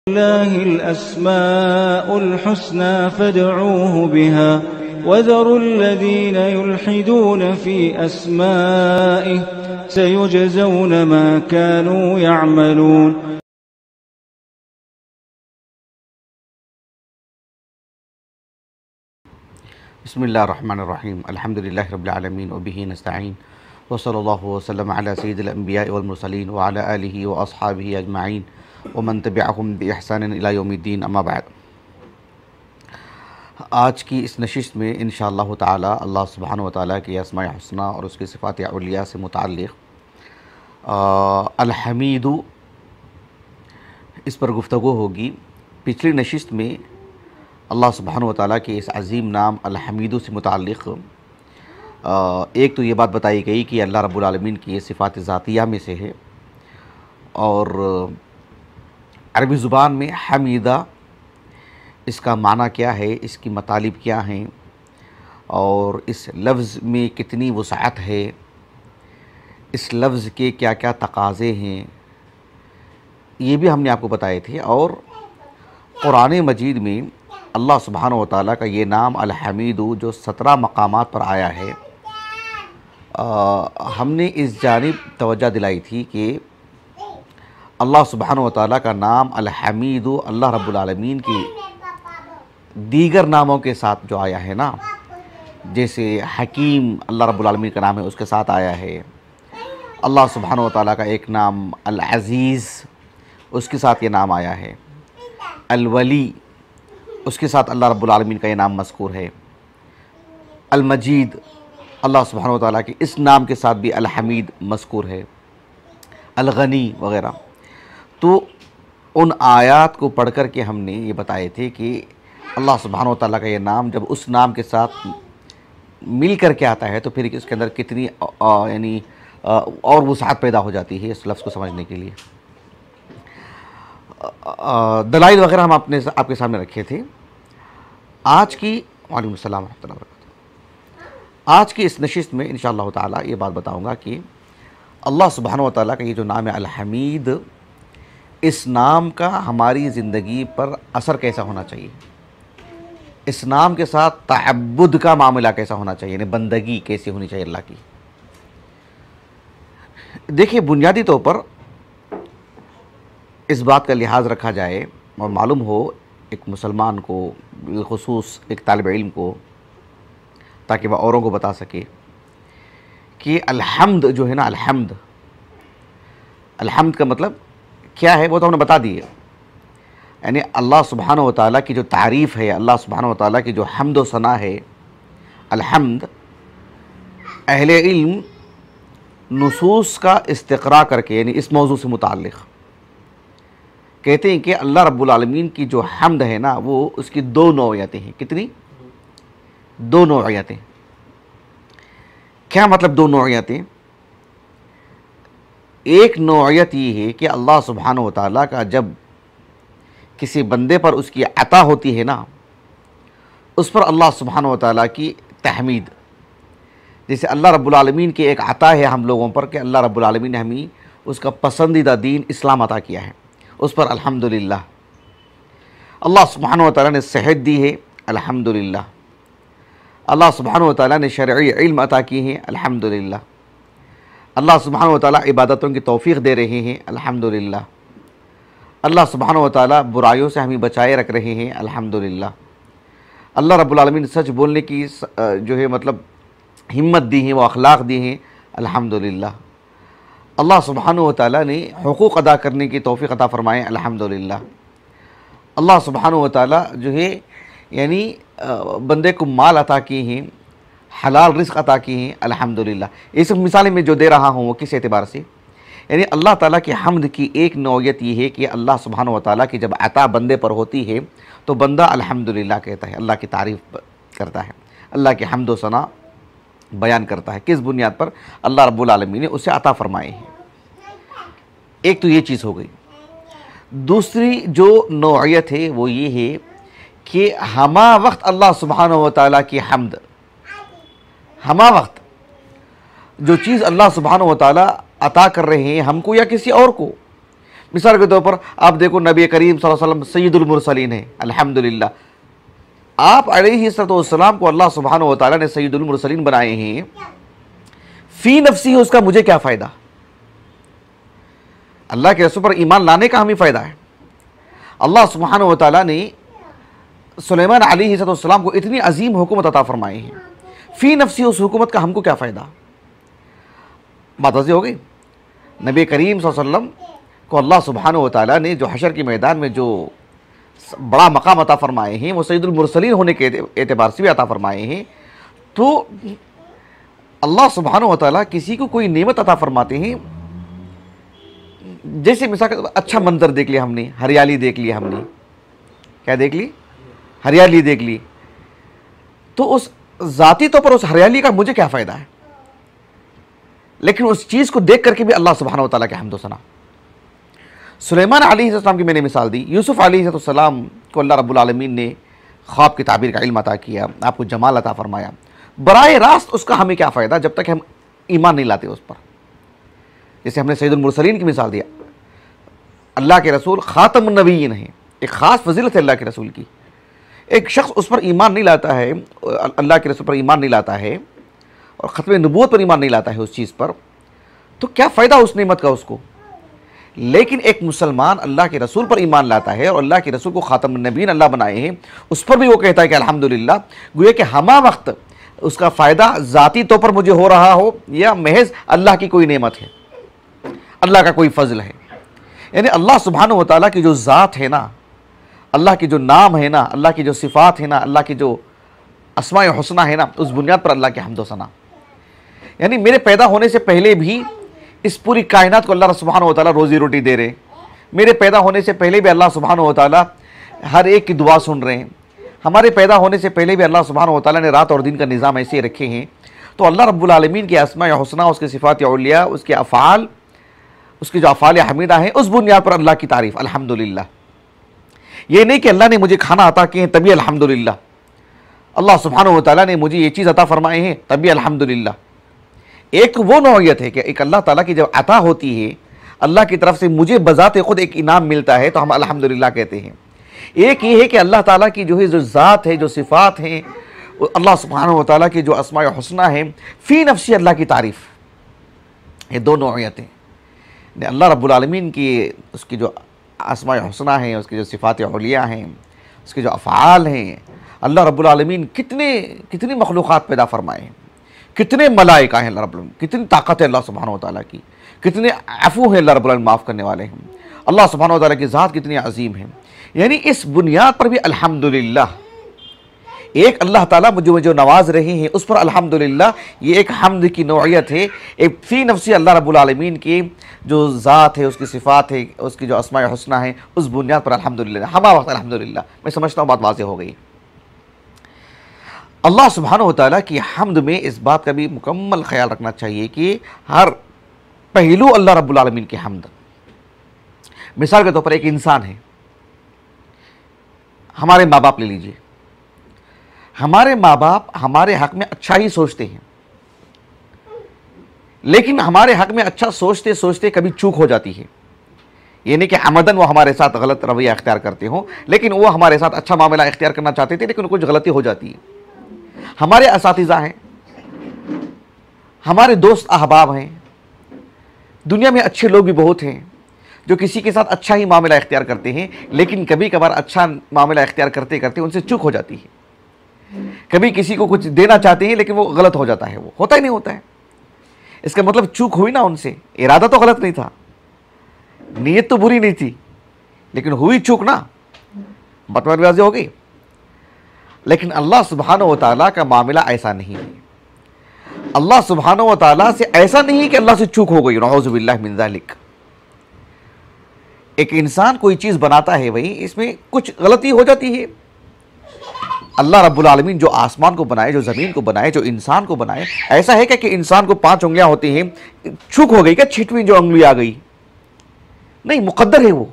لله الأسماء الحسنى فادعوه بها وذروا الذين يلحدون في أسمائه سيجزون ما كانوا يعملون. بسم الله الرحمن الرحيم. الحمد لله رب العالمين وبه نستعين وصلى الله وسلم على سيد الأنبياء والمرسلين وعلى آله وأصحابه أجمعين ومن تبعهم بإحسان إلى يوم الدين. اما بعد، آج کی اس نشست میں انشاءاللہ تعالی اللہ سبحانہ وتعالی کی اسماء حسنہ اور اس کی صفات علیہ سے متعلق الحمید اس پر گفتگو ہوگی. پچھلی نشست میں اللہ سبحانہ وتعالی کے اس عظیم نام الحمید سے متعلق ایک تو یہ بات بتائی گئی کہ اللہ رب العالمین کی یہ صفات ذاتیہ میں سے ہے، اور عربی زبان میں حمیدہ اس کا معنی کیا ہے، اس کی مطالب کیا ہیں، اور اس لفظ میں کتنی وسعت ہے، اس لفظ کے کیا کیا تقاضے ہیں، یہ بھی ہم نے آپ کو بتائے تھے. اور قرآن مجید میں اللہ سبحانہ وتعالی کا یہ نام الحمید جو 17 مقامات پر آیا ہے، ہم نے اس جانب توجہ دلائی تھی کہ اللہ سبحانہ وتعالی کا نام الحمید اللہ رب العالمین کی دیگر ناموں کے ساتھ جو آیا ہے نا، جیسے حکیم اللہ رب العالمین کا نام ہے، اس کے ساتھ آیا ہے. اللہ سبحانہ وتعالی کا ایک نام العزیز، اس کے ساتھ یہ نام آیا ہے. الولی، اس کے ساتھ اللہ رب العالمین کا یہ نام مذکور ہے. المجید، اللہ سبحانہ وتعالی کے اس نام کے ساتھ بھی الحمید مذکور ہے. الغنی وغیرہ. تو ان آیات کو پڑھ کر کے ہم نے یہ بتائے تھے کہ اللہ سبحانہ وتعالی کا یہ نام جب اس نام کے ساتھ مل کر کے آتا ہے تو پھر اس کے اندر کتنی اور وسعت پیدا ہو جاتی ہے اس لفظ کو سمجھنے کے لیے. دلائل وغیرہ ہم آپ کے سامنے رکھے تھے. آج کی وعلیکم السلام ورحمۃ اللہ وبرکاتہ. آج کی اس نشست میں انشاءاللہ تعالی یہ بات بتاؤں گا کہ اللہ سبحانہ وتعالی کا یہ جو نام ہے الحمید، اس نام کا ہماری زندگی پر اثر کیسا ہونا چاہیے، اس نام کے ساتھ تعبد کا معاملہ کیسا ہونا چاہیے، یعنی بندگی کیسی ہونی چاہیے اللہ کی. دیکھیے، بنیادی طور پر اس بات کا لحاظ رکھا جائے اور معلوم ہو ایک مسلمان کو، بالخصوص ایک طالب علم کو، تاکہ وہ اوروں کو بتا سکے کہ الحمد جو ہے نا، الحمد کا مطلب کیا ہے وہ تو ہم نے بتا دی ہے. یعنی اللہ سبحانہ وتعالی کی جو تعریف ہے، اللہ سبحانہ وتعالی کی جو حمد و ثنا ہے، الحمد، اہل علم نصوص کا استقراء کر کے، یعنی اس موضوع سے متعلق کہتے ہیں کہ اللہ رب العالمین کی جو حمد ہے نا، وہ اس کی 2 نوعیتیں ہیں. کتنی؟ 2 نوعیتیں. کیا مطلب 2 نوعیتیں؟ ایک نوعیت یہ ہے کہ اللہ سبحانہ وتعالی کا جب کسی بندے پر اس کی عطا ہوتی ہے نا، اس پر اللہ سبحانہ وتعالی کی تحمید. جیسے اللہ رب العالمین کی ایک عطا ہے ہم لوگوں پر کہ اللہ رب العالمین نے ہمیں اس کا پسندیدہ دین اسلام عطا کیا ہے، اس پر الحمدللہ. اللہ سبحانہ وتعالی نے صحت دی ہے، الحمدللہ. اللہ سبحانہ وتعالی نے شرعی علم عطا کی ہیں، الحمدللہ. اللہ سبحانہ وتعالی عبادتوں کی توفیق دے رہے ہیں، الحمدللہ. اللہ سبحانہ وتعالی برائیوں سے ہمیں بچائے رکھ رہے ہیں، الحمدللہ. اللہ رب العالمین سچ بولنے کی جو ہے مطلب ہمت دی ہیں، وہ اخلاق دی ہیں، الحمدللہ. اللہ سبحانہ وتعالی نے حقوق ادا کرنے کی توفیق عطا فرمائے، الحمدللہ. اللہ سبحانہ وتعالی جو ہے یعنی بندے کو مال عطا کیے ہیں، حلال رزق عطا کیے ہیں، الحمدللہ. یہ سب مثالیں میں جو دے رہا ہوں وہ کس اعتبار سے، یعنی اللہ تعالیٰ کی حمد کی ایک نوعیت یہ ہے کہ اللہ سبحانہ وتعالیٰ کی جب عطا بندے پر ہوتی ہے تو بندہ الحمدللہ کہتا ہے، اللہ کی تعریف کرتا ہے، اللہ کی حمد و ثنا بیان کرتا ہے. کس بنیاد پر؟ اللہ رب العالمین نے اسے عطا فرمائے ہیں. ایک تو یہ چیز ہو گئی. دوسری جو نوعیت ہے وہ یہ ہے کہ ہمہ وقت اللہ سبحانہ وتعالیٰ کی حمد، ہمہ وقت جو چیز اللہ سبحانہ وتعالی عطا کر رہے ہیں ہم کو یا کسی اور کو، مثال کے طور پر آپ دیکھو نبی کریم صلی اللہ علیہ وسلم سید المرسلین ہیں الحمدللہ. آپ علیہ السلام کو اللہ سبحانہ و تعالیٰ نے سید المرسلین بنائے ہیں. فی نفسی اس کا مجھے کیا فائدہ؟ اللہ کے رسول پر ایمان لانے کا ہمیں فائدہ ہے. اللہ سبحانہ و تعالیٰ نے سلیمان علیہ السلام کو اتنی عظیم حکومت عطا فرمائے ہیں. فی نفسی اس حکومت کا ہم کو کیا فائدہ؟ بات واضح ہو گئی. نبی کریم صلی اللہ علیہ وسلم کو اللہ سبحانہ و تعالیٰ نے جو حشر کے میدان میں جو بڑا مقام عطا فرمائے ہیں وہ سید المرسلین ہونے کے اعتبار سے بھی عطا فرمائے ہیں. تو اللہ سبحانہ و تعالیٰ کسی کو کوئی نعمت عطا فرماتے ہیں، جیسے مثال اچھا منظر دیکھ لیا ہم نے، ہریالی دیکھ لی ہم نے، کیا دیکھ لی؟ ہریالی دیکھ لی. تو اس ذاتی طور پر اس ہریالی کا مجھے کیا فائدہ ہے؟ لیکن اس چیز کو دیکھ کر کے بھی اللہ سبحانہ و تعالیٰ کے حمد و ثنا. سلیمان علیہ السلام کی میں نے مثال دی. یوسف علیہ السلام کو اللہ رب العالمین نے خواب کی تعبیر کا علم عطا کیا، آپ کو جمال عطا فرمایا. براہ راست اس کا ہمیں کیا فائدہ جب تک ہم ایمان نہیں لاتے اس پر؟ جیسے ہم نے سید المرسلین کی مثال دیا. اللہ کے رسول خاتم النبیین ہیں، ایک خاص فضیلت ہے اللہ کے رسول کی. ایک شخص اس پر ایمان نہیں لاتا ہے، اللہ کے رسول پر ایمان نہیں لاتا ہے اور ختم نبوت پر ایمان نہیں لاتا ہے اس چیز پر، تو کیا فائدہ اس نعمت کا اس کو؟ لیکن ایک مسلمان اللہ کے رسول پر ایمان لاتا ہے اور اللہ کے رسول کو خاتم النبیین اللہ بنائے ہیں، اس پر بھی وہ کہتا ہے کہ الحمدللہ. گویا کہ ہمہ وقت اس کا فائدہ ذاتی طور پر مجھے ہو رہا ہو یا محض اللہ کی کوئی نعمت ہے، اللہ کا کوئی فضل ہے. یعنی اللہ سبحانہ و تعالیٰ کی جو ذات ہے نا، اللہ کے جو نام ہے نا، اللہ کی جو صفات ہے نا، اللہ کی جو اسماء حسنہ ہے نا، اس بنیاد پر اللہ کے حمد و ثنا. یعنی میرے پیدا ہونے سے پہلے بھی اس پوری کائنات کو اللہ سبحانہ و تعالیٰ روزی روٹی دے رہے ہیں. میرے پیدا ہونے سے پہلے بھی اللہ سبحانہ و تعالیٰ ہر ایک کی دعا سن رہے ہیں. ہمارے پیدا ہونے سے پہلے بھی اللہ سبحانہ و تعالیٰ نے رات اور دن کا نظام ایسے رکھے ہیں. تو اللہ رب العالمین کے اسماء حسنہ، اس کے صفات علیہ، اس کے افعال، اس کی جو افعال حمیدہ ہیں، اس بنیاد پر اللہ کی تعریف الحمدللہ. یہ نہیں کہ اللہ نے مجھے کھانا عطا کیے ہیں تبھی الحمدللہ، اللہ سبحانہ و تعالیٰ نے مجھے یہ چیز عطا فرمائے ہیں تبھی الحمدللہ. ایک وہ نوعیت ہے کہ ایک اللہ تعالیٰ کی جب عطا ہوتی ہے، اللہ کی طرف سے مجھے بذات خود ایک انعام ملتا ہے تو ہم الحمدللہ کہتے ہیں. ایک یہ ہے کہ اللہ تعالیٰ کی جو ہے جو ذات ہے، جو صفات ہیں، اللہ سبحانہ و تعالیٰ کی جو اسماء حسنہ ہیں، فی نفسی اللہ کی تعریف. یہ دو نوعیتیں. اللہ رب العالمین کی اس کی جو اسماء حسنہ ہیں، اس کی جو صفات علیہ ہیں، اس کے جو افعال ہیں، اللہ رب العالمین کتنی مخلوقات پیدا فرمائے ہیں، کتنے ملائکہ ہیں اللہ رب العالمین، کتنی طاقت ہے اللہ سبحانہ و تعالیٰ کی، کتنے عفو ہیں اللہ رب العالمین، معاف کرنے والے ہیں. اللہ سبحانہ و تعالیٰ کی ذات کتنی عظیم ہے. یعنی اس بنیاد پر بھی الحمدللہ. ایک اللہ تعالیٰ مجھے جو نواز رہے ہیں اس پر الحمدللہ. یہ ایک حمد کی نوعیت ہے. ایک فی نفسی اللہ رب العالمین کی جو ذات ہے، اس کی صفات ہے، اس کی جو اسماء حسنہ ہیں، اس بنیاد پر الحمدللہ. ہمہ وقت الحمدللہ. میں سمجھتا ہوں بات واضح ہو گئی. اللہ سبحانہ و تعالیٰ کی حمد میں اس بات کا بھی مکمل خیال رکھنا چاہیے کہ ہر پہلو اللہ رب العالمین کی حمد. مثال کے طور پر ایک انسان ہے، ہمارے ماں باپ لے لیجئے. ہمارے ماں باپ ہمارے حق میں اچھا ہی سوچتے ہیں، لیکن ہمارے حق میں اچھا سوچتے سوچتے کبھی چوک ہو جاتی ہے. یہ نہیں کہ عمدن وہ ہمارے ساتھ غلط رویہ اختیار کرتے ہوں، لیکن وہ ہمارے ساتھ اچھا معاملہ اختیار کرنا چاہتے تھے، لیکن کچھ غلطی ہو جاتی ہے. ہمارے اساتذہ ہیں، ہمارے دوست احباب ہیں، دنیا میں اچھے لوگ بھی بہت ہیں جو کسی کے ساتھ اچھا ہی معاملہ اختیار کرتے ہیں، لیکن کبھی کبھار اچھا معاملہ اختیار کرتے کرتے ان سے چوک ہو جاتی ہے. کبھی کسی کو کچھ دینا چاہتے ہیں لیکن وہ غلط ہو جاتا ہے. وہ ہوتا ہی نہیں ہوتا ہے. اس کا مطلب چوک ہوئی نا ان سے. ارادہ تو غلط نہیں تھا، نیت تو بری نہیں تھی، لیکن ہوئی چوک نا. بات واضح ہو گئی. لیکن اللہ سبحانہ و تعالیٰ کا معاملہ ایسا نہیں ہے. اللہ سبحانہ و تعالیٰ سے ایسا نہیں کہ اللہ سے چوک ہو گئی. نعوذ باللہ من ذالک. ایک انسان کوئی چیز بناتا ہے، بھائی اس میں کچھ غلطی ہو جاتی ہے. اللہ رب العالمین جو آسمان کو بنائے، جو زمین کو بنائے، جو انسان کو بنائے، ایسا ہے کہ انسان کو 5 انگلیاں ہوتی ہیں، چوک ہو گئی کیا 6ویں جو انگلی آ گئی؟ نہیں، مقدر ہے وہ.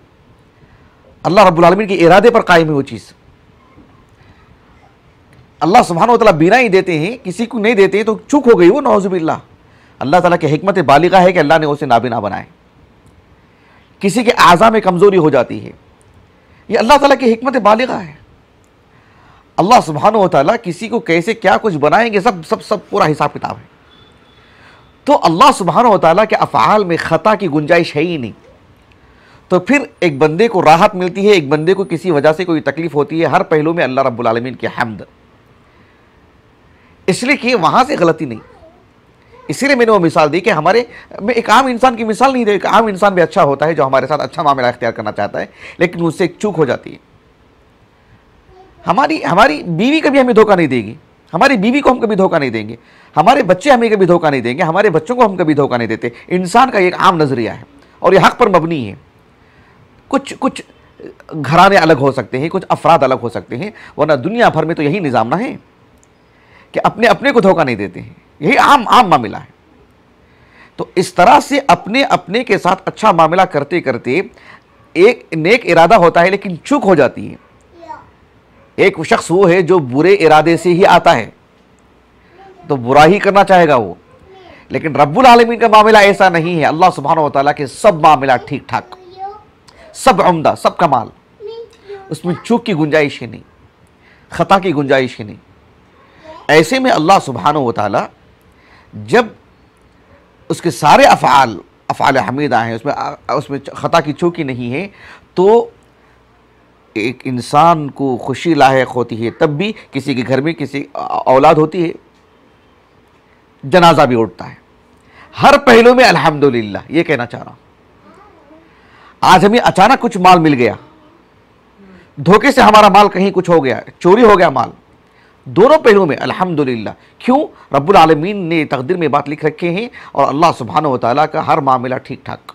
اللہ رب العالمین کے ارادے پر قائم ہے وہ چیز. اللہ سبحانہ و تعالیٰ بینا ہی دیتے ہیں، کسی کو نہیں دیتے ہیں تو چوک ہو گئی وہ. نعوذ باللہ. اللہ تعالیٰ کی حکمت بالغہ ہے کہ اللہ نے اسے نابینا بنائے. کسی کے اعضاء میں کمزوری ہو جاتی ہے، یہ اللہ تعالیٰ کی حکمت بالغہ ہے۔ اللہ سبحانہ و تعالیٰ کسی کو کیسے کیا کچھ بنائیں گے، سب پورا حساب کتاب ہے۔ تو اللہ سبحانہ و تعالیٰ کے افعال میں خطا کی گنجائش ہے ہی نہیں، تو پھر ایک بندے کو راحت ملتی ہے، ایک بندے کو کسی وجہ سے کوئی تکلیف ہوتی ہے، ہر پہلو میں اللہ رب العالمین کی حمد، اس لیے کہ وہاں سے غلطی نہیں۔ اسی لیے میں نے وہ مثال دی کہ میں ایک عام انسان کی مثال نہیں دی، ایک عام انسان بھی اچھا ہوتا ہے جو ہمارے ساتھ اچھا معاملہ اختیار کرنا چاہتا ہے، لیکن اس سے ایک چوک ہو جاتی ہے۔ ہماری بیوی کبھی ہمیں دھوکہ نہیں دے گی، ہماری بیوی کو ہم کبھی دھوکہ نہیں دیں گے، ہمارے بچے ہمیں کبھی دھوکہ نہیں دیں گے، ہمارے بچوں کو ہم کبھی دھوکہ نہیں دیتے۔ انسان کا ایک عام نظریہ ہے اور یہ حق پر مبنی ہے۔ کچھ گھرانے الگ ہو سکتے ہیں، کچھ افراد الگ ہو سکتے ہیں، ورنہ دنیا بھر میں تو یہی نظام نہ ہے کہ اپنے کو دھوکہ نہیں دیتے ہیں، یہی عام معاملہ ہے۔ تو اس طرح سے اپنے کے ساتھ اچھا معاملہ کرتے کرتے ایک نیک ارادہ ہوتا ہے لیکن چوک ہو جاتی ہے۔ ایک شخص وہ ہے جو برے ارادے سے ہی آتا ہے تو برا ہی کرنا چاہے گا وہ، لیکن رب العالمین کا معاملہ ایسا نہیں ہے۔ اللہ سبحانہ و تعالیٰ کے سب معاملہ ٹھیک ٹھاک، سب عمدہ، سب کمال، اس میں چوک کی گنجائش ہی نہیں، خطا کی گنجائش ہی نہیں۔ ایسے میں اللہ سبحانہ و تعالیٰ جب اس کے سارے افعال حمیدہ ہیں، اس میں خطا کی چوکی نہیں ہے، تو ایک انسان کو خوشی لاحق ہوتی ہے۔ تب بھی کسی کے گھر میں کسی اولاد ہوتی ہے، جنازہ بھی اٹھتا ہے، ہر پہلو میں الحمدللہ یہ کہنا چاہ رہا ہوں۔ آج ہمیں اچانک کچھ مال مل گیا، دھوکے سے ہمارا مال کہیں کچھ ہو گیا، چوری ہو گیا مال، دونوں پہلو میں الحمدللہ۔ کیوں؟ رب العالمین نے تقدیر میں بات لکھ رکھے ہیں، اور اللہ سبحانہ و تعالیٰ کا ہر معاملہ ٹھیک ٹھاک،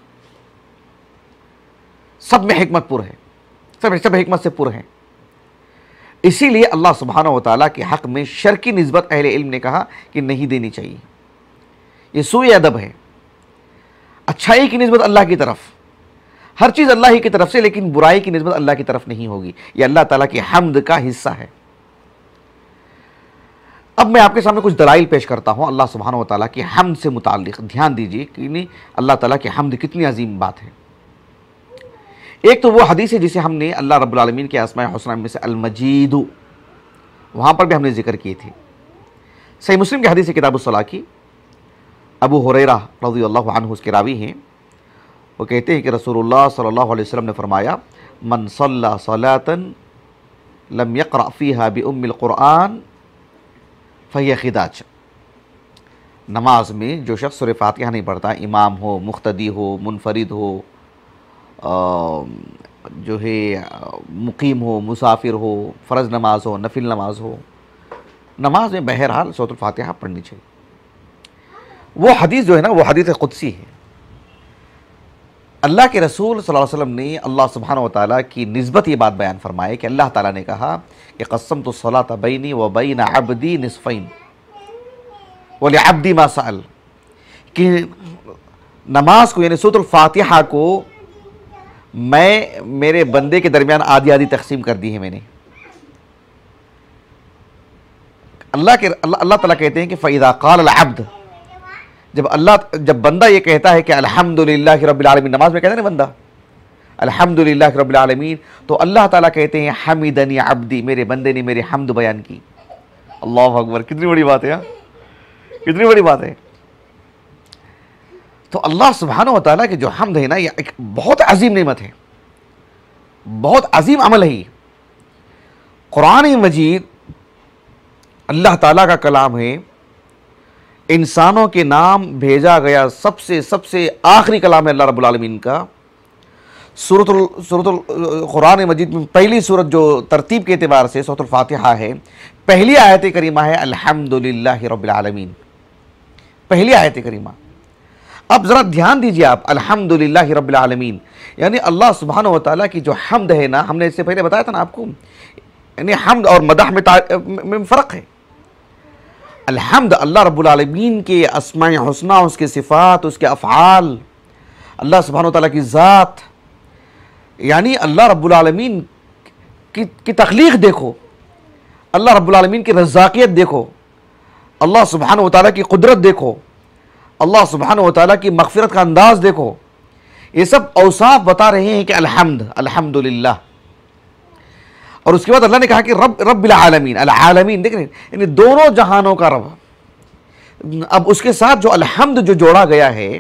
سب میں حکمت پر ہے، سب حکمت سے پر ہیں۔ اسی لیے اللہ سبحانہ و تعالیٰ کے حق میں شر کی نسبت اہل علم نے کہا کہ نہیں دینی چاہیے، یہ سوء ادب ہے۔ اچھائی کی نسبت اللہ کی طرف، ہر چیز اللہ ہی کی طرف سے، لیکن برائی کی نسبت اللہ کی طرف نہیں ہوگی، یہ اللہ تعالیٰ کی حمد کا حصہ ہے۔ اب میں آپ کے سامنے کچھ دلائل پیش کرتا ہوں اللہ سبحانہ و تعالیٰ کی حمد سے متعلق۔ دھیان دیجئے کہ اللہ تعالیٰ کی حمد کتنی عظیم بات ہے۔ ایک تو وہ حدیث ہے جسے ہم نے اللہ رب العالمین کے اسماء حسنہ میں سے المجید، وہاں پر بھی ہم نے ذکر کی تھی۔ صحیح مسلم کی حدیث ہے کتاب الصلاۃ کی، ابو ہریرہ رضی اللہ عنہ اس کے راوی ہیں، وہ کہتے ہیں کہ رسول اللہ صلی اللہ علیہ وسلم نے فرمایا، من صلی صلاۃ لم یقرأ فیہا بأم القرآن فہی خداج، نماز میں جو شخص سورہ فاتحہ نہیں پڑھتا، امام ہو، مقتدی ہو، منفرد ہو، جو ہے مقیم ہو، مسافر ہو، فرض نماز ہو، نفل نماز ہو، نماز میں بہرحال سورۃ الفاتحہ پڑھنی چاہیے۔ وہ حدیث جو ہے نا، وہ حدیث قدسی ہے۔ اللہ کے رسول صلی اللہ علیہ وسلم نے اللہ سبحانہ و تعالیٰ کی نسبت یہ بات بیان فرمائے کہ اللہ تعالیٰ نے کہا کہ قسمت الصلاۃ بینی و بین عبدی نصفین ولعبدی ما سأل، کہ نماز کو یعنی سورۃ الفاتحہ کو میں میرے بندے کے درمیان آدھی آدھی تقسیم کر دی ہے میں نے۔ اللہ تعالیٰ کہتے ہیں کہ فَإِذَا قَالَ الْعَبْدُ، جب بندہ یہ کہتا ہے کہ الحمدللہ رب العالمین، نماز میں کہتا ہے نا بندہ الحمدللہ رب العالمین، تو اللہ تعالیٰ کہتے ہیں حمدنی عبدی، میرے بندے نے میری حمد بیان کی۔ اللہ اکبر، کتنی بڑی بات ہے، کتنی بڑی بات ہے۔ تو اللہ سبحانہ و تعالیٰ کی جو حمد ہے نا، یہ ایک بہت عظیم نعمت ہے، بہت عظیم عمل ہے۔ قرآن مجید اللہ تعالیٰ کا کلام ہے، انسانوں کے نام بھیجا گیا سب سے آخری کلام ہے اللہ رب العالمین کا۔ سورۃ قرآن مجید میں پہلی سورت جو ترتیب کے اعتبار سے سورۃ الفاتحہ ہے، پہلی آیت کریمہ ہے الحمدللہ رب العالمین، پہلی آیت کریمہ۔ اب ذرا دھیان دیجئے آپ، الحمدللہ رب العالمین، یعنی اللہ سبحانہ و تعالیٰ کی جو حمد ہے نا، ہم نے اس سے پہلے بتایا تھا نا آپ کو، یعنی حمد اور مدح میں فرق ہے۔ الحمد اللہ رب العالمین کے اسماء حسنہ، اس کے صفات، اس کے افعال، اللہ سبحانہ و تعالیٰ کی ذات، یعنی اللہ رب العالمین کی تخلیق دیکھو، اللہ رب العالمین کی رزاقیت دیکھو، اللہ سبحانہ و تعالیٰ کی قدرت دیکھو، اللہ سبحانہ و تعالیٰ کی مغفرت کا انداز دیکھو۔ یہ سب اوصاف بتا رہے ہیں کہ الحمد، الحمدللہ. اور اس کے بعد اللہ نے کہا کہ رب العالمین، العالمین دیکھ رہے ہیں یعنی دونوں جہانوں کا رب. اب اس کے ساتھ جو الحمد جو جوڑا گیا ہے،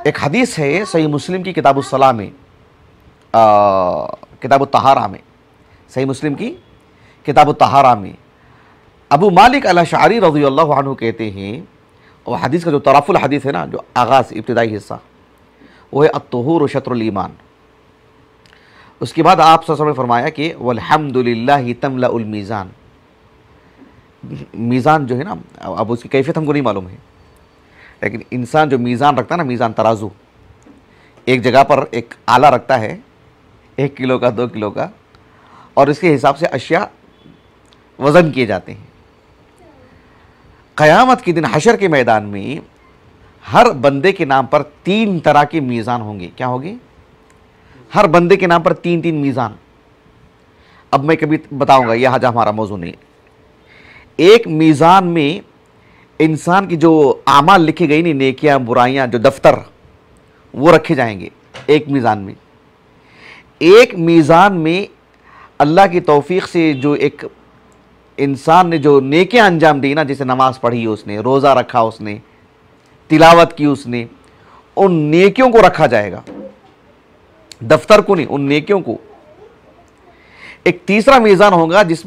ایک حدیث ہے صحیح مسلم کی کتاب الصلاح میں، کتاب الطہارہ میں، صحیح مسلم کی کتاب الطہارہ میں ابو مالک الاشعری رضی اللہ عنہ کہتے ہیں، اور حدیث کا جو طرف الحدیث ہے نا، جو آغاز ابتدائی حصہ، وہ ہے الطہور شطر الایمان. اس کے بعد آپ صلی اللہ علیہ وسلم نے فرمایا کہ والحمدللہ تملأ المیزان. میزان جو ہے نا، اب اس کی کیفیت ہم کو نہیں معلوم ہے، لیکن انسان جو میزان رکھتا ہے نا، میزان ترازو، ایک جگہ پر ایک آلہ رکھتا ہے 1 کلو کا 2 کلو کا، اور اس کے حساب سے اشیاء وزن کیے جاتے ہیں. قیامت کے دن حشر کے میدان میں ہر بندے کے نام پر 3 طرح کے میزان ہوں گے. کیا ہوگی؟ ہر بندے کے نام پر 3 میزان. اب میں کبھی بتاؤں گا، یہ آج ہمارا موضوع نہیں. ایک میزان میں انسان کی جو اعمال لکھی گئی نہیں، نیکیاں برائیاں، جو دفتر، وہ رکھے جائیں گے ایک میزان میں. ایک میزان میں اللہ کی توفیق سے جو ایک انسان نے جو نیکیاں انجام دی نا، جیسے نماز پڑھی اس نے، روزہ رکھا اس نے، تلاوت کی اس نے، ان نیکیوں کو رکھا جائے گا، دفتر کو نہیں، ان نیکیوں کو. ایک تیسرا میزان ہوگا جس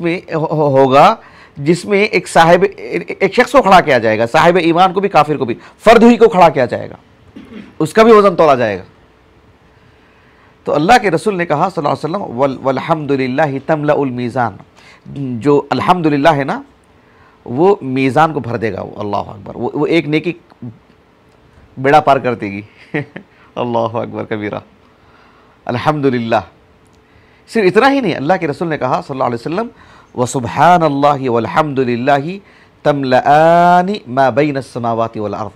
میں ایک شخص کو کھڑا کیا جائے گا، صاحب ایمان کو بھی، کافر کو بھی، فرد ہوئی کو کھڑا کیا جائے گا، اس کا بھی وزن تولا جائے گا. تو اللہ کے رسول نے کہا صلی اللہ علیہ وسلم والحمدللہ تملأ المیزان، جو الحمدللہ ہے نا، وہ میزان کو بھر دے گا. اللہ اکبر، وہ ایک نیکی بیڑا پار کر دے گی. اللہ اکبر کبیرہ. الحمدللہ. صرف اتنا ہی نہیں، اللہ کے رسول نے کہا صلی اللہ علیہ وسلم وسبحان اللہ والحمدللہ تملأان ما بین السماوات والارض.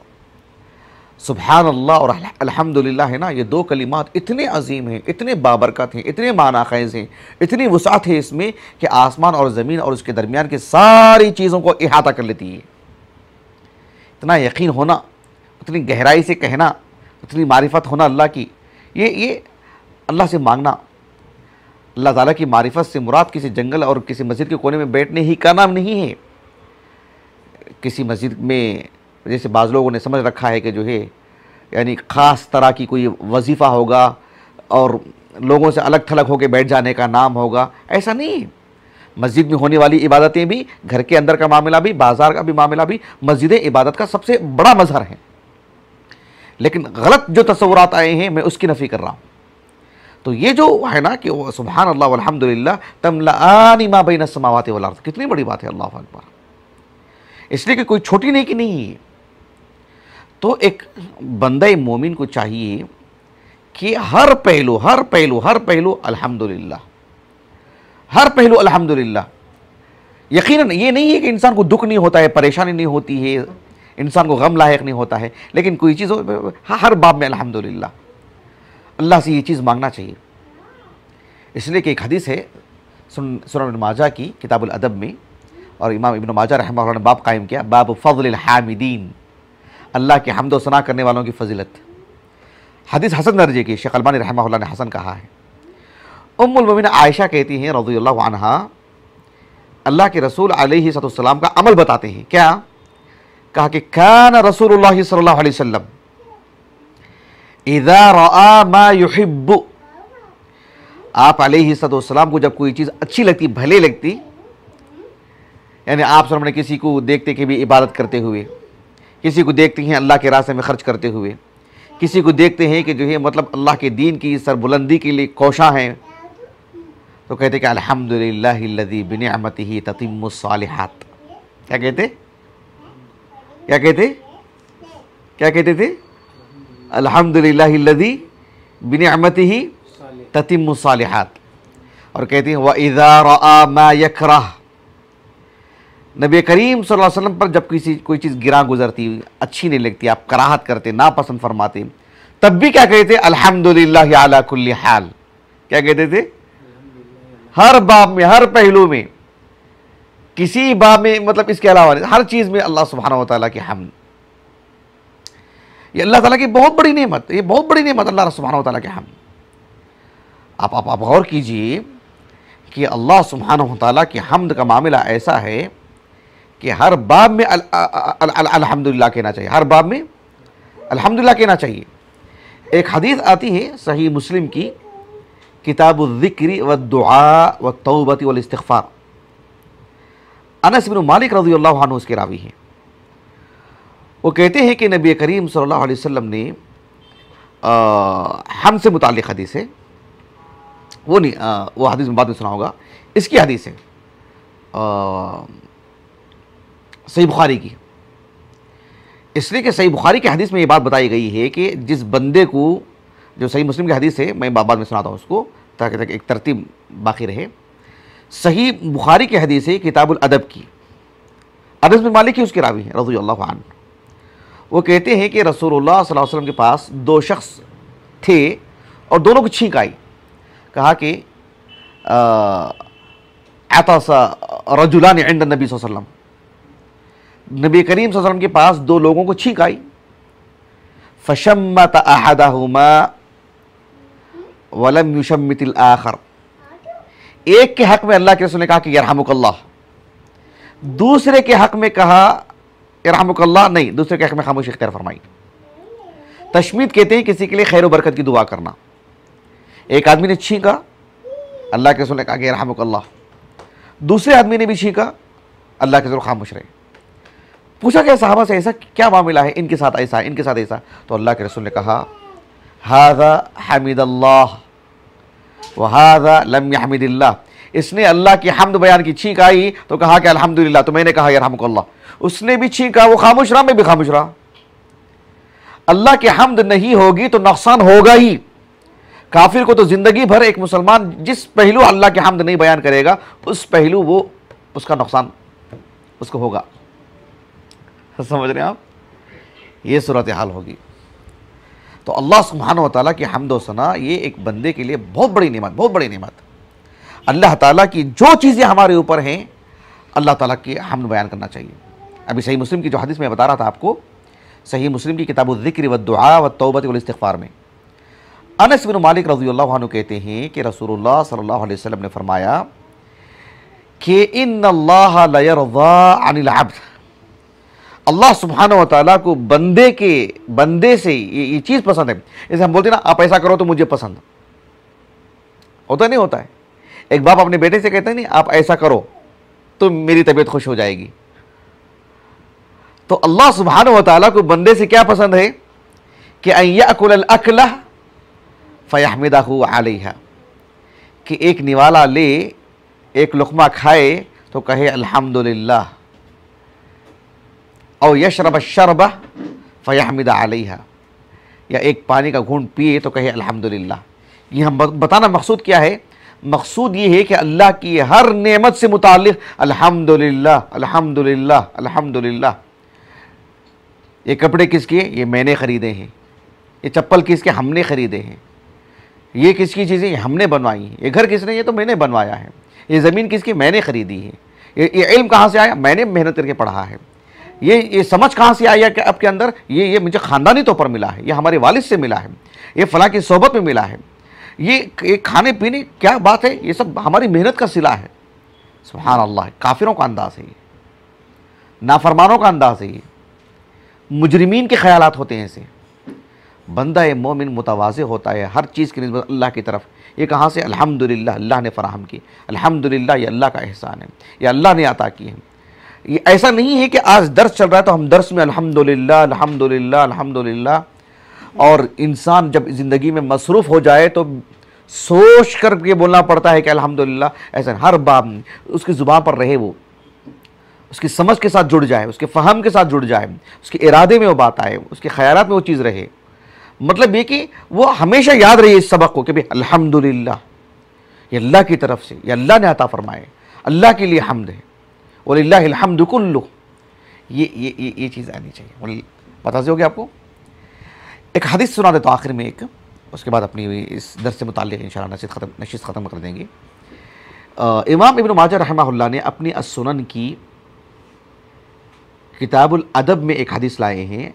سبحان اللہ اور الحمدللہ ہے نا، یہ 2 کلمات اتنے عظیم ہیں، اتنے بابرکت ہیں، اتنے معنی خیز ہیں، اتنی وسعت ہے اس میں کہ آسمان اور زمین اور اس کے درمیان کی ساری چیزوں کو احاطہ کر لیتی ہے. اتنا یقین ہونا، اتنی گہرائی سے کہنا، اتنی معرفت ہونا اللہ کی، یہ اللہ سے مانگنا. اللہ تعالیٰ کی معرفت سے مراد کسی جنگل اور کسی مسجد کے کونے میں بیٹھنے ہی کا نام نہیں ہے. کسی مسجد میں جیسے بعض لوگوں نے سمجھ رکھا ہے کہ جو ہے یعنی خاص طرح کی کوئی وظیفہ ہوگا اور لوگوں سے الگ تھلگ ہو کے بیٹھ جانے کا نام ہوگا، ایسا نہیں. مسجد میں ہونے والی عبادتیں بھی، گھر کے اندر کا معاملہ بھی، بازار کا بھی معاملہ بھی، مسجدیں عبادت کا سب سے بڑا مظہر ہیں. لیکن غلط جو تصورات آئے ہیں میں اس کی نفی کر رہا ہوں. تو یہ جو ہے نا کہ سبحان اللہ والحمدللہ تملأان ما بین السماوات والارض، کتنی بڑی بات ہے. اللہ اکبر. اس لیے کہ کوئی چھوٹی نیکی نہیں ہے. تو ایک بندہ مومن کو چاہیے کہ ہر پہلو الحمدللہ، ہر پہلو الحمدللہ. یقیناً یہ نہیں ہے کہ انسان کو دکھ نہیں ہوتا ہے، پریشانی نہیں ہوتی ہے، انسان کو غم لاحق نہیں ہوتا ہے، لیکن کوئی چیز ہر باب میں الحمدللہ. اللہ سے یہ چیز مانگنا چاہیے. اس لیے کہ ایک حدیث ہے سنن ابن ماجہ کی کتاب الادب میں، اور امام ابن ماجہ رحمہ اللہ نے باب قائم کیا، باب فضل الحامدین، اللہ کے حمد و ثنا کرنے والوں کی فضیلت. حدیث حسن درجے کی، شیخ البانی رحمہ اللہ نے حسن کہا ہے. ام المومنین عائشہ کہتی ہیں رضی اللہ عنہا، اللہ کے رسول علیہ السلام کا عمل بتاتے ہیں. کیا کہا کہ کان رسول اللہ صلی اللہ علیہ وسلم اذا رآ ما یحب، آپ علیہ السلام کو جب کوئی چیز اچھی لگتی، بھلے لگتی، یعنی آپ نے کسی کو دیکھتے کہ بھی عبادت کرتے ہوئے، کسی کو دیکھتے ہیں اللہ کے راستے میں خرچ کرتے ہوئے، کسی کو دیکھتے ہیں کہ جو ہے مطلب اللہ کے دین کی سربلندی کے لیے کوشاں ہیں، تو کہتے کہ الحمدللہ الذی بنعمتہ تتم الصالحات. کیا کہتے تھے؟ الحمدللہ الذی بنعمتہ تتم الصالحات. اور کہتے ہیں وَإِذَا رَآ مَا يَكْرَهُ، نبی کریم صلی اللہ علیہ وسلم پر جب کوئی چیز گراں گزرتی، اچھی نہیں لگتی، آپ کراہت کرتے، ناپسند فرماتے، تب بھی کیا کہتے؟ الحمدللہ علی کل حال. کیا کہتے تھے؟ ہر باب میں، ہر پہلو میں، کسی باب میں مطلب اس کے علاوہ ہر چیز میں اللہ سبحانہ وتعالیٰ کی حمد. یہ اللہ تعالیٰ کی بہت بڑی نعمت، یہ بہت بڑی نعمت اللہ سبحانہ و تعالیٰ کے حمد۔ آپ غور کیجئے کہ اللہ سبحانہ و تعالیٰ کی حمد کا معاملہ ایسا ہے کہ ہر باب میں الحمدللہ کہنا چاہیے، ہر باب میں الحمدللہ کہنا چاہیے۔ ایک حدیث آتی ہے صحیح مسلم کی، کتاب الذکر والدعاء والتوبہ والاستغفار، انس بن مالک رضی اللہ عنہ اس کے راوی ہیں۔ وہ کہتے ہیں کہ نبی کریم صلی اللہ علیہ وسلم نے حمد سے متعلق حدیث ہے، وہ حدیث میں بعد میں سنا ہوگا، اس کی حدیث ہے صحیح بخاری کی، اس لیے کہ صحیح بخاری کی حدیث میں یہ بات بتائی گئی ہے کہ جس بندے کو، جو صحیح مسلم کی حدیث ہے میں بعد میں سناتا ہوں اس کو تاکہ ایک ترتیب باقی رہے۔ صحیح بخاری کی حدیث ہے کتاب الادب کی، انس بن مالک کی اس کے راوی ہیں رضی اللہ عنہ۔ وہ کہتے ہیں کہ رسول اللہ صلی اللہ علیہ وسلم کے پاس دو شخص تھے اور دونوں کو چھینک آئی، کہا کہ عطس رجلان عند النبی صلی اللہ علیہ وسلم، نبی کریم صلی اللہ علیہ وسلم کے پاس دو لوگوں کو چھینک آئی، فشمت احدہما ولم یشمت الآخر، ایک کے حق میں اللہ کے رسول نے کہا کہ یرحمک اللہ، دوسرے کے حق میں کہا یرحمک اللہ نہیں، دوسرے کے حق میں خاموشی اختیار فرمائی۔ تشمید کہتے ہیں کسی کے لیے خیر و برکت کی دعا کرنا۔ ایک آدمی نے چھینکا، اللہ کے رسول نے کہا کہ یرحمک اللہ، دوسرے آدمی نے بھی چھینکا، اللہ کے رسول خاموش رہے۔ پوچھا کہ صحابہ سے ایسا کیا معاملہ ہے، ان کے ساتھ ایسا، ان کے ساتھ ایسا، تو اللہ کے رسول نے کہا ھذا حمد اللہ وھذا لم یحمد اللہ، اس نے اللہ کی حمد بیان کی، چھینک آئی تو کہا کہ الحمدللہ، تو میں نے کہا یرحمک اللہ، اس نے بھی چھینکا، وہ خاموش رہا، میں بھی خاموش رہا۔ اللہ کی حمد نہیں ہوگی تو نقصان ہوگا ہی۔ کافر کو تو زندگی بھر، ایک مسلمان جس پہلو اللہ کی حمد نہیں بیان کرے گا اس پہلو وہ اس کا نقصان اس کو ہوگا۔ سمجھ رہے ہیں آپ؟ یہ صورتحال ہوگی۔ تو اللہ سبحانہ و تعالیٰ کی حمد و ثنا یہ ایک بندے کے لیے بہت بڑی نعمت، بہت بڑی نعمت۔ اللہ تعالیٰ کی جو چیزیں ہمارے اوپر ہیں اللہ تعالیٰ کی حمد بیان کرنا چاہیے۔ ابھی صحیح مسلم کی جو حدیث میں بتا رہا تھا آپ کو، صحیح مسلم کی کتاب الذکر والدعاء والتوبہ والاستغفار میں انس بن مالک رضی اللہ عنہ کہتے ہیں کہ رسول اللہ صلی اللہ علیہ وسلم نے فرمایا کہ ان اللہ لیرضی عن العبد، اللہ سبحانہ و تعالیٰ کو بندے سے یہ چیز پسند ہے۔ جیسے ہم بولتے ہیں نا آپ ایسا کرو تو مجھے پسند ہوتا نہیں ہوتا ہے، ایک باپ اپنے بیٹے سے کہتے ہیں نہیں آپ ایسا کرو تو میری طبیعت خوش ہو جائے گی۔ تو اللہ سبحانہ و تعالیٰ کو بندے سے کیا پسند ہے کہ ان یأکل الاکلہ فیحمدہ علیہا، کہ ایک نوالا لے، ایک لقمہ کھائے تو کہے الحمدللہ، او یشرب الشربہ فیحمد علیہا، یا ایک پانی کا گھونٹ پیے تو کہے الحمدللہ۔ یہ ہم بتانا مقصود کیا ہے؟ مقصود یہ ہے کہ اللہ کی ہر نعمت سے متعلق الحمدللہ الحمدللہ الحمدللہ۔ یہ کپڑے کس کے؟ یہ میں نے خریدے ہیں۔ یہ چپل کس کے؟ ہم نے خریدے ہیں۔ یہ کس کی چیزیں؟ یہ ہم نے بنوائی ہیں۔ یہ گھر کس نے؟ یہ تو میں نے بنوایا ہے۔ یہ زمین کس کی؟ میں نے خریدی ہے۔ یہ علم کہاں سے آیا؟ میں نے محنت کر کے پڑھا ہے۔ یہ سمجھ کہاں سے آیا کہ آپ کے اندر؟ یہ مجھے خاندانی طور پر ملا ہے، یہ ہمارے والد سے ملا ہے، یہ فلاں کی صحبت میں ملا ہے، یہ کھانے پینے کیا بات ہے، یہ سب ہماری محنت کا صلہ ہے۔ سبحان اللہ، کافروں کا انداز ہے یہ، نافرمانوں کا انداز ہے یہ، مجرمین کے خیالات ہوتے ہیں ایسے۔ بندہ مومن متواضع ہوتا ہے ہر چیز کی نسبت اللہ کی طرف۔ یہ کہاں سے؟ الحمدللہ، اللہ نے فراہم کی، الحمدللہ یہ اللہ کا احسان ہے، یہ اللہ نے عطا کی ہے۔ یہ ایسا نہیں ہے کہ آج درس چل رہا ہے تو ہم درس میں الحمدللہ الحمدللہ الحمدللہ، اور انسان جب زندگی میں مصروف ہو جائے تو سوچ کر کے بولنا پڑتا ہے کہ الحمدللہ۔ ایسا ہر باب اس کی زبان پر رہے، وہ اس کی سمجھ کے ساتھ جڑ جائے، اس کے فہم کے ساتھ جڑ جائے، اس کے ارادے میں وہ بات آئے، اس کے خیالات میں وہ چیز رہے۔ مطلب یہ کہ وہ ہمیشہ یاد رہے اس سبق کو کہ الحمدللہ یہ اللہ کی طرف سے، یہ اللہ نے عطا فرمائے، اللہ کے لیے حمد ہے، وَلِلَّهِ الْحَمْدُ كُلُّهُ۔ یہ چیز آنی چاہیے۔ پتہ سے ہو گیا آپ کو؟ ایک حدیث سنا دیتا ہوں آخر میں ایک، اس کے بعد اپنی اس درس سے متعلق انشاءاللہ نشست ختم کر دیں گے۔ امام ابن ماجہ رحمہ اللہ نے اپنی السنن کی کتاب الادب میں ایک حدیث لائے ہیں،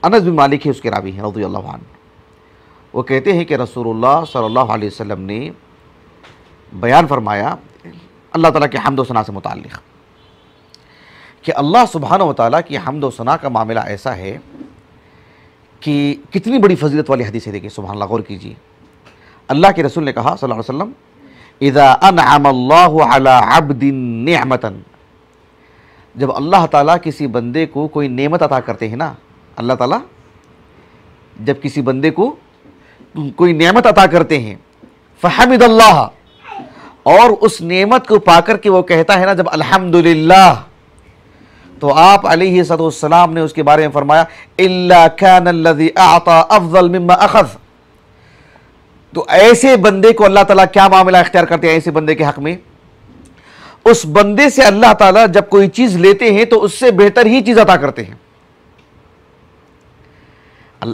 انس بن مالک ہی اس کے راوی ہیں رضی اللہ عنہ. وہ کہتے ہیں کہ رسول اللہ صلی اللہ علیہ وسلم نے بیان فرمایا اللہ تعالیٰ کی حمد و ثنا سے متعلق کہ اللہ سبحانہ و تعالیٰ کی حمد و ثنا کا معاملہ ایسا ہے کہ کتنی بڑی فضیلت والی حدیث ہے. دیکھیں سبحان اللہ، غور کیجیے. اللہ کے رسول نے کہا صلی اللہ علیہ وسلم اذا انعم اللہ علی عبد نعمتا، جب اللہ تعالیٰ کسی بندے کو کوئی نعمت عطا کرتے ہیں نا، اللہ تعالیٰ جب کسی بندے کو کوئی نعمت عطا کرتے ہیں فحمد اللہ، اور اس نعمت کو پا کر کے وہ کہتا ہے نا جب الحمدللہ، تو آپ علیہ السلام نے اس کے بارے میں فرمایا الا کان الذی اعطى افضل مما اخذ. تو ایسے بندے کو اللہ تعالیٰ کیا معاملہ اختیار کرتے ہیں ایسے بندے کے حق میں؟ اس بندے سے اللہ تعالیٰ جب کوئی چیز لیتے ہیں تو اس سے بہتر ہی چیز عطا کرتے ہیں.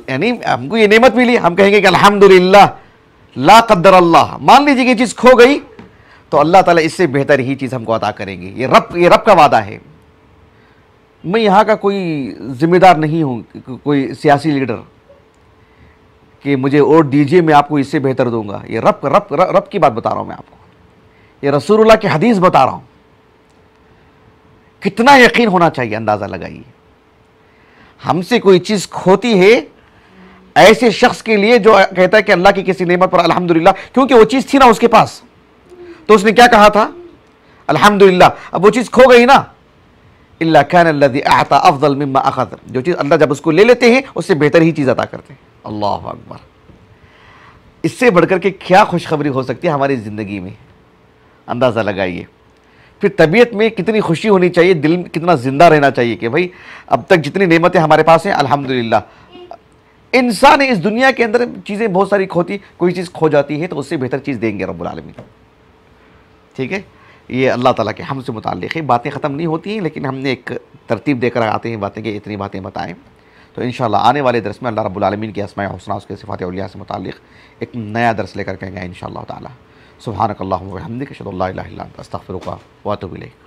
یعنی ہم کو یہ نعمت ملی، ہم کہیں گے کہ الحمدللہ لا قدر اللہ، مان لیجیے کہ یہ چیز کھو گئی تو اللہ تعالیٰ اس سے بہتر ہی چیز ہم کو عطا کریں گے. یہ رب کا وعدہ ہے. میں یہاں کا کوئی ذمہ دار نہیں ہوں، کوئی سیاسی لیڈر کہ مجھے ووٹ دیجئے میں آپ کو اس سے بہتر دوں گا. یہ رب کی بات بتا رہا ہوں میں آپ کو، یہ رسول اللہ کی حدیث بتا رہا ہوں. کتنا یقین ہونا چاہیے، اندازہ لگائیے. ہم سے کوئی چیز کھوتی ہے ایسے شخص کے لیے جو کہتا ہے کہ اللہ کی کسی نعمت پر الحمدللہ، کیونکہ وہ چیز تھی نا اس کے پاس، تو اس نے کیا کہا تھا؟ الحمدللہ. اب وہ چیز کھو گئی نا، الا کان الذی اعطى افضل مما اخذ، جو چیز اللہ جب اس کو لے لیتے ہیں اس سے بہتر ہی چیز عطا کرتے ہیں. اللہ اکبر. اس سے بڑھ کر کے کیا خوشخبری ہو سکتی ہے ہماری زندگی میں؟ اندازہ لگائیے. پھر طبیعت میں کتنی خوشی ہونی چاہیے، دل کتنا زندہ رہنا چاہیے کہ بھائی اب تک جتنی نعمتیں ہمارے پاس ہیں الحمدللہ. انسان اس دنیا کے اندر چیزیں بہت ساری کھوتی، کوئی چیز کھو جاتی ہے تو اس سے بہتر چیز دیں گے رب العالمین. ٹھیک ہے، یہ اللہ تعالیٰ کے حمد سے متعلق ہے. باتیں ختم نہیں ہوتی ہیں لیکن ہم نے ایک ترتیب دے کر آتے ہیں باتیں کہ اتنی باتیں بتائیں. تو انشاءاللہ آنے والے درس میں اللہ رب العالمین کی اسماء الحسنی اس کے صفات اولیاء سے متعلق ایک نیا درس لے کر کے آئیں گے انشاءاللہ تعالی. سبحانک اللہم و بحمدک اشہد ان لا الہ الا انت استغفرک و اتوب الیک.